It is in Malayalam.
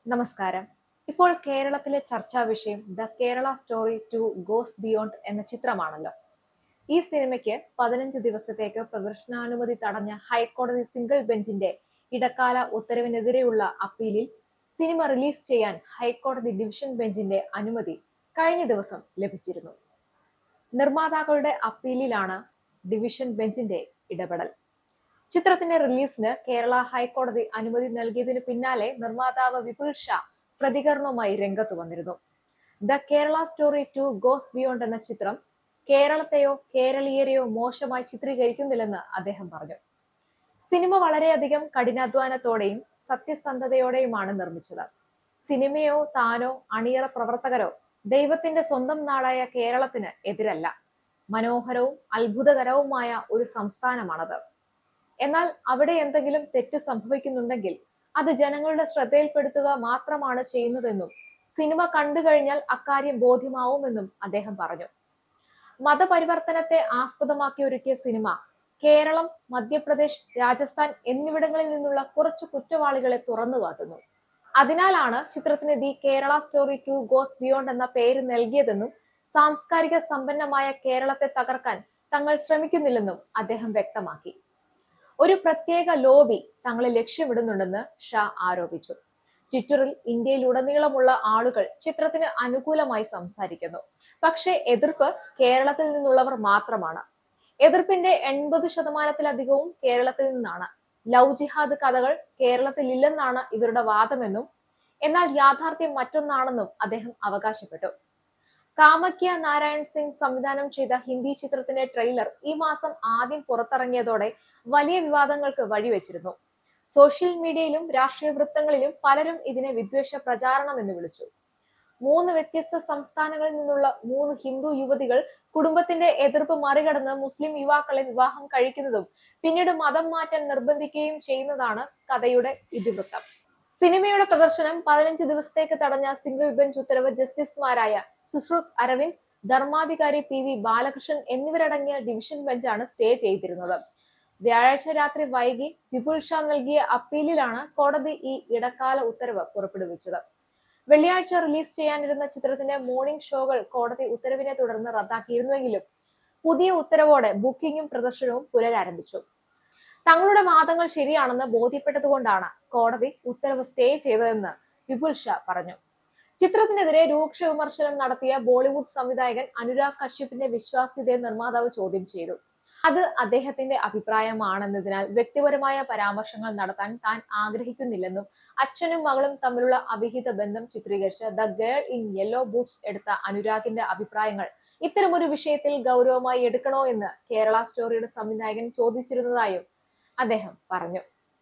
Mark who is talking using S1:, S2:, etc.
S1: നമസ്കാരം. ഇപ്പോൾ കേരളത്തിലെ ചർച്ചാ വിഷയം the Kerala story 2 goes beyond എന്ന ചിത്രമാണല്ലോ. ഈ സിനിമയ്ക്ക് 15 ദിവസത്തേക്ക് പ്രദർശനാനുമതി തടഞ്ഞ ഹൈക്കോടതി സിംഗിൾ ബെഞ്ചിന്റെ ഇടക്കാല ഉത്തരവിനെതിരെയുള്ള അപ്പീലിൽ സിനിമ റിലീസ് ചെയ്യാൻ ഹൈക്കോടതി ഡിവിഷൻ ബെഞ്ചിന്റെ അനുമതി കഴിഞ്ഞ ദിവസം ലഭിച്ചിരുന്നു. നിർമ്മാതാക്കളുടെ അപ്പീലിലാണ് ഡിവിഷൻ ബെഞ്ചിന്റെ ഇടപെടൽ. ചിത്രത്തിന്റെ റിലീസിന് കേരള ഹൈക്കോടതി അനുമതി നൽകിയതിനു പിന്നാലെ നിർമ്മാതാവ് വിപുൽ ഷാ പ്രതികരണവുമായി രംഗത്ത് വന്നിരുന്നു. The Kerala story 2 goes beyond എന്ന ചിത്രം കേരളത്തെയോ കേരളീയരെയോ മോശമായി ചിത്രീകരിക്കുന്നില്ലെന്ന് അദ്ദേഹം പറഞ്ഞു. സിനിമ വളരെയധികം കഠിനാധ്വാനത്തോടെയും സത്യസന്ധതയോടെയുമാണ് നിർമ്മിച്ചത്. സിനിമയോ താനോ അണിയറ പ്രവർത്തകരോ ദൈവത്തിന്റെ സ്വന്തം നാടായ കേരളത്തിന് എതിരല്ല. മനോഹരവും അത്ഭുതകരവുമായ ഒരു സംസ്ഥാനമാണത്. എന്നാൽ അവിടെ എന്തെങ്കിലും തെറ്റ് സംഭവിക്കുന്നുണ്ടെങ്കിൽ അത് ജനങ്ങളുടെ ശ്രദ്ധയിൽപ്പെടുത്തുക മാത്രമാണ് ചെയ്യുന്നതെന്നും സിനിമ കണ്ടു കഴിഞ്ഞാൽ അക്കാര്യം ബോധ്യമാവുമെന്നും അദ്ദേഹം പറഞ്ഞു. മതപരിവർത്തനത്തെ ആസ്പദമാക്കി ഒരുക്കിയ സിനിമ കേരളം, മധ്യപ്രദേശ്, രാജസ്ഥാൻ എന്നിവിടങ്ങളിൽ നിന്നുള്ള കുറച്ചു കുറ്റവാളികളെ തുറന്നു കാട്ടുന്നു. അതിനാലാണ് ചിത്രത്തിന് the Kerala story 2 goes beyond എന്ന പേര് നൽകിയതെന്നും സാംസ്കാരിക സമ്പന്നമായ കേരളത്തെ തകർക്കാൻ തങ്ങൾ ശ്രമിക്കുന്നില്ലെന്നും അദ്ദേഹം വ്യക്തമാക്കി. ഒരു പ്രത്യേക ലോബി തങ്ങളെ ലക്ഷ്യമിടുന്നുണ്ടെന്ന് ഷാ ആരോപിച്ചു. ട്വിറ്ററിൽ ഇന്ത്യയിലുടനീളമുള്ള ആളുകൾ ചിത്രത്തിന് അനുകൂലമായി സംസാരിക്കുന്നു. പക്ഷേ എതിർപ്പ് കേരളത്തിൽ നിന്നുള്ളവർ മാത്രമാണ്. എതിർപ്പിന്റെ 80% കേരളത്തിൽ നിന്നാണ്. ലവ് ജിഹാദ് കഥകൾ കേരളത്തിൽ ഇല്ലെന്നാണ് ഇവരുടെ വാദമെന്നും എന്നാൽ യാഥാർത്ഥ്യം മറ്റൊന്നാണെന്നും അദ്ദേഹം അവകാശപ്പെട്ടു. കാമക്യ നാരായൺ സിംഗ് സംവിധാനം ചെയ്ത ഹിന്ദി ചിത്രത്തിന്റെ ട്രെയിലർ ഈ മാസം ആദ്യം പുറത്തിറങ്ങിയതോടെ വലിയ വിവാദങ്ങൾക്ക് വഴിവെച്ചിരുന്നു. സോഷ്യൽ മീഡിയയിലും രാഷ്ട്രീയ വൃത്തങ്ങളിലും പലരും ഇതിനെ വിദ്വേഷ പ്രചാരണം എന്ന് വിളിച്ചു. 3 വ്യത്യസ്ത സംസ്ഥാനങ്ങളിൽ നിന്നുള്ള 3 ഹിന്ദു യുവതികൾ കുടുംബത്തിന്റെ എതിർപ്പ് മറികടന്ന് മുസ്ലിം യുവാക്കളെ വിവാഹം കഴിക്കുന്നതും പിന്നീട് മതം മാറ്റാൻ നിർബന്ധിക്കുകയും ചെയ്യുന്നതാണ് കഥയുടെ ഇതിവൃത്തം. സിനിമയുടെ പ്രദർശനം 15 ദിവസത്തേക്ക് തടഞ്ഞ സിംഗിൾ ബെഞ്ച് ഉത്തരവ് ജസ്റ്റിസുമാരായ സുശ്രുത് അരവിന്ദ്, ധർമാധികാരി PV ബാലകൃഷ്ണൻ എന്നിവരടങ്ങിയ ഡിവിഷൻ ബെഞ്ചാണ് സ്റ്റേ ചെയ്തിരുന്നത്. വ്യാഴാഴ്ച രാത്രി വൈകി വിപുൽ ഷാ നൽകിയ അപ്പീലിലാണ് കോടതി ഈ ഇടക്കാല ഉത്തരവ് പുറപ്പെടുവിച്ചത്. വെള്ളിയാഴ്ച റിലീസ് ചെയ്യാനിരുന്ന ചിത്രത്തിന്റെ മോർണിംഗ് ഷോകൾ കോടതി ഉത്തരവിനെ തുടർന്ന് റദ്ദാക്കിയിരുന്നുവെങ്കിലും പുതിയ ഉത്തരവോടെ ബുക്കിംഗും പ്രദർശനവും പുനരാരംഭിച്ചു. തങ്ങളുടെ വാദങ്ങൾ ശരിയാണെന്ന് ബോധ്യപ്പെട്ടതുകൊണ്ടാണ് കോടതി ഉത്തരവ് സ്റ്റേ ചെയ്തതെന്ന് വിപുൽ ഷാ പറഞ്ഞു. ചിത്രത്തിനെതിരെ രൂക്ഷ വിമർശനം നടത്തിയ ബോളിവുഡ് സംവിധായകൻ അനുരാഗ് കശ്യപിന്റെ വിശ്വാസ്യതയെ നിർമ്മാതാവ് ചോദ്യം ചെയ്തു. അത് അദ്ദേഹത്തിന്റെ അഭിപ്രായമാണെന്നതിനാൽ വ്യക്തിപരമായ പരാമർശങ്ങൾ നടത്താൻ താൻ ആഗ്രഹിക്കുന്നില്ലെന്നും അച്ഛനും മകളും തമ്മിലുള്ള അവിഹിത ബന്ധം ചിത്രീകരിച്ച the girl in yellow boots എടുത്ത അനുരാഗിന്റെ അഭിപ്രായങ്ങൾ ഇത്തരമൊരു വിഷയത്തിൽ ഗൗരവമായി എടുക്കണോ എന്ന് കേരള സ്റ്റോറിയുടെ സംവിധായകൻ ചോദിച്ചിരുന്നതായും അദ്ദേഹം പറഞ്ഞു.